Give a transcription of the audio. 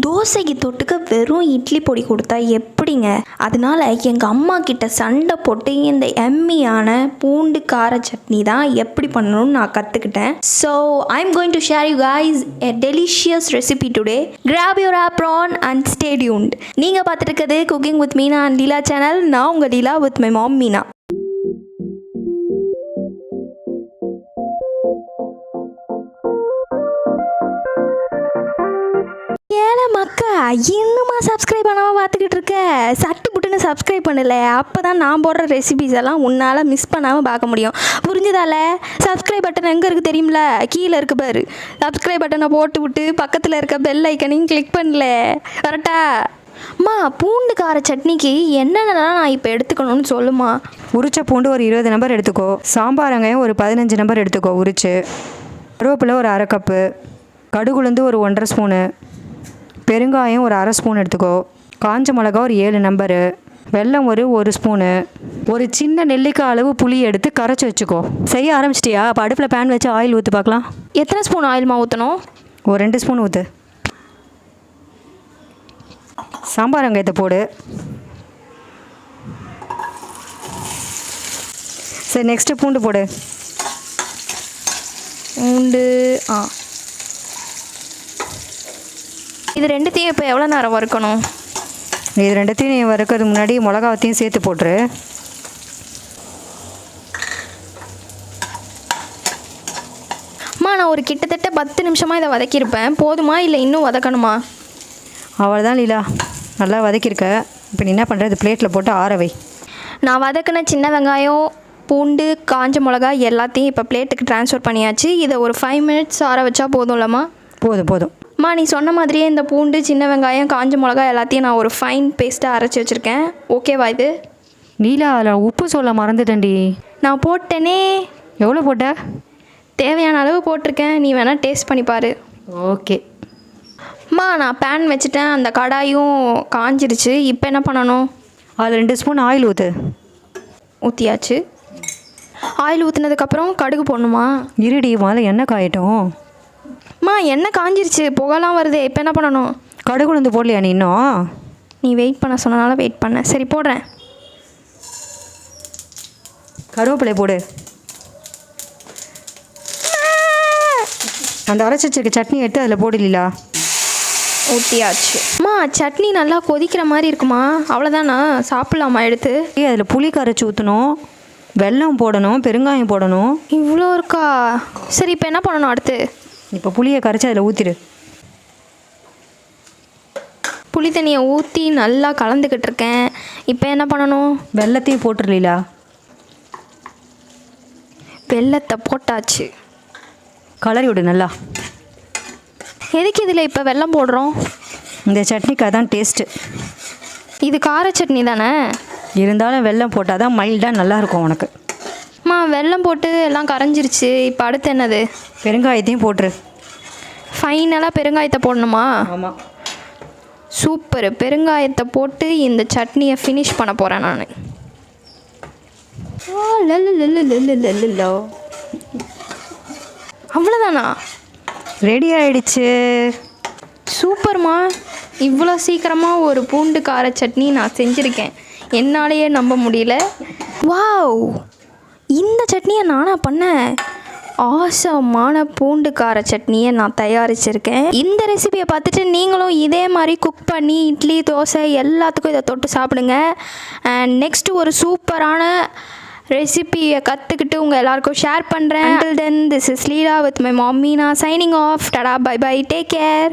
தோசைக்கு தொட்டுக்க வெறும் இட்லி பொடி கொடுத்தா எப்படிங்க? அதனால எங்கள் அம்மா கிட்ட சண்டை போட்டு இந்த எம்மியான பூண்டு கார சட்னி தான் எப்படி பண்ணணும்னு நான் கற்றுக்கிட்டேன். So I'm going to share you guys a delicious recipe today. Grab your apron and stay tuned. நீங்கள் பார்த்துட்டு இருக்கிறது cooking with Meena and Leela channel. நான் உங்கள் லீலா வித் மை மாம் மீனா. மக்கா இன்னுமா சப்ஸ்கிரைப் பண்ணாமல் பார்த்துக்கிட்டு இருக்க? சட்டு புட்டுன்னு சப்ஸ்கிரைப் பண்ணல, அப்போ தான் நான் போடுற ரெசிபிஸ் எல்லாம் உன்னால் மிஸ் பண்ணாமல் பார்க்க முடியும். புரிஞ்சுதால? சப்ஸ்கிரைப் பட்டன் எங்கே இருக்குது தெரியுமில? கீழே இருக்கு பாரு. சப்ஸ்கிரைப் பட்டனை போட்டு விட்டு பக்கத்தில் இருக்க பெல் ஐக்கனையும் கிளிக் பண்ணல. கரெக்டா? அம்மா, பூண்டு கார சட்னிக்கு என்னென்னலாம் நான் இப்போ எடுத்துக்கணும்னு சொல்லுமா. உரிச்ச பூண்டு ஒரு 20 நம்பர் எடுத்துக்கோ. சாம்பார் வெங்காயம் ஒரு 15 நம்பர் எடுத்துக்கோ உரிச்சு. கருவேப்பிலை ஒரு அரை கப்பு, கடுகுளுந்து ஒரு 1.5 ஸ்பூனு, பெருங்காயம் ஒரு 1/2 ஸ்பூன் எடுத்துக்கோ. காஞ்ச மிளகா ஒரு 7 நம்பரு, வெல்லம் ஒரு 1 ஸ்பூனு, ஒரு சின்ன நெல்லிக்காய் அளவு புளி எடுத்து கரைச்சி வச்சுக்கோ. செய்ய ஆரம்பிச்சிட்டியா? அப்போ அடுப்பில் பேன் வச்சு ஆயில் ஊற்றி பார்க்கலாம். எத்தனை ஸ்பூன் ஆயில்மா ஊற்றணும்? ஒரு 2 ஸ்பூன் ஊற்று. சாம்பார் வெங்காயத்தை போடு. சரி, நெக்ஸ்ட்டு பூண்டு போடு. பூண்டு இது ரெண்டுத்தையும் இப்போ எவ்வளோ நேரம் வறுக்கணும்? இது ரெண்டுத்தையும் நீ வறுக்கிறதுக்கு முன்னாடி மிளகாவத்தையும் சேர்த்து போட்டுரு. அம்மா, நான் ஒரு கிட்டத்தட்ட 10 நிமிஷமாக இதை வதக்கியிருப்பேன். போதுமா இல்லை இன்னும் வதக்கணுமா? அவ்வளோதான் லீலா, நல்லா வதக்கியிருக்க. இப்போ நீ என்ன பண்ணுற? இது பிளேட்டில் போட்டு ஆற வை. நான் வதக்கின சின்ன வெங்காயம், பூண்டு, காஞ்ச மிளகா எல்லாத்தையும் இப்போ பிளேட்டுக்கு ட்ரான்ஸ்ஃபர் பண்ணியாச்சு. இதை ஒரு 5 மினிட்ஸ் ஆற வச்சா போதும்லம்மா? போதும். அம்மா, நீ சொன்ன மாதிரியே இந்த பூண்டு, சின்ன வெங்காயம், காஞ்ச மிளகா எல்லாத்தையும் நான் ஒரு ஃபைன் பேஸ்ட்டாக அரைச்சி வச்சுருக்கேன். ஓகேவா இது? நீலா, அதில் உப்பு சொல்ல மறந்துட்டேன்டி. நான் போட்டேனே. எவ்வளோ போட்ட? தேவையான அளவு போட்டிருக்கேன். நீ வேணால் டேஸ்ட் பண்ணிப்பார். ஓகே. அம்மா, நான் பேன் வச்சுட்டேன். அந்த கடாயும் காஞ்சிருச்சு. இப்போ என்ன பண்ணணும்? அதில் 2 ஸ்பூன் ஆயில் ஊற்று. ஊற்றியாச்சு. ஆயில் ஊற்றுனதுக்கப்புறம் கடுகு போடணுமா? இருடி, முதல்ல எண்ணெய் காயட்டும். அம்மா, எண்ணெய் காஞ்சிருச்சு, புகைலாம் வருது. இப்போ என்ன பண்ணணும்? கடுகு உளுந்து போடலையா நீ இன்னும்? நீ வெயிட் பண்ண சொன்னனால வெயிட் பண்ண. சரி, போடுறேன். கருவேப்பிலை போடு. அந்த அரைச்சி வச்சிருக்க சட்னி எடுத்து அதில் போடலீலா. ஊற்றியாச்சு. அம்மா, சட்னி நல்லா கொதிக்கிற மாதிரி இருக்குமா? அவ்வளோதானா? சாப்பிட்லாமா எடுத்து? அதில் புளி கரைச்சி ஊற்றணும், வெல்லம் போடணும், பெருங்காயம் போடணும். இவ்வளோ இருக்கா? சரி, இப்போ என்ன பண்ணணும் அடுத்து? இப்போ புளியை கரைச்சி அதில் ஊற்றிடு. புளி தண்ணியை ஊற்றி நல்லா கலந்துக்கிட்டு இருக்கேன். இப்போ என்ன பண்ணணும்? வெல்லத்தையும் போட்டுருலீலா. வெல்லத்தை போட்டாச்சு. கலரி விடு நல்லா. எதுக்கு இதில் இப்போ வெல்லம் போடுறோம்? இந்த சட்னிக்கு அதான் டேஸ்ட்டு. இது கார சட்னி தானே? இருந்தாலும் வெல்லம் போட்டால் தான் மைல்டாக நல்லாயிருக்கும் உனக்கு. அம்மா, வெல்லம் போட்டு எல்லாம் கரைஞ்சிருச்சு. இப்போ அடுத்து என்னது? பெருங்காயத்தையும் போட்டுரு. ஃபைனலாக பெருங்காயத்தை போடணுமா? ஆமாம். சூப்பர். பெருங்காயத்தை போட்டு இந்த சட்னியை ஃபினிஷ் பண்ண போகிறேன் நான். அவ்வளோதானா? ரெடி ஆயிடுச்சு. சூப்பர்மா. இவ்வளோ சீக்கிரமாக ஒரு பூண்டு கார சட்னி நான் செஞ்சுருக்கேன். என்னாலேயே நம்ப முடியல. வாவ், இந்த சட்னியை நானா பண்ணேன்? ஆசமான பூண்டு கார சட்னியை நான் தயாரிச்சிருக்கேன். இந்த ரெசிபியை பார்த்துட்டு நீங்களும் இதே மாதிரி குக் பண்ணி இட்லி, தோசை எல்லாத்துக்கும் இதை தொட்டு சாப்பிடுங்க. அண்ட் நெக்ஸ்ட்டு ஒரு சூப்பரான ரெசிபியை கற்றுக்கிட்டு உங்கள் எல்லாருக்கும் ஷேர் பண்ணுறேன். Until then, this is Leela with my mom Meena signing off. Tada, bye bye, take care.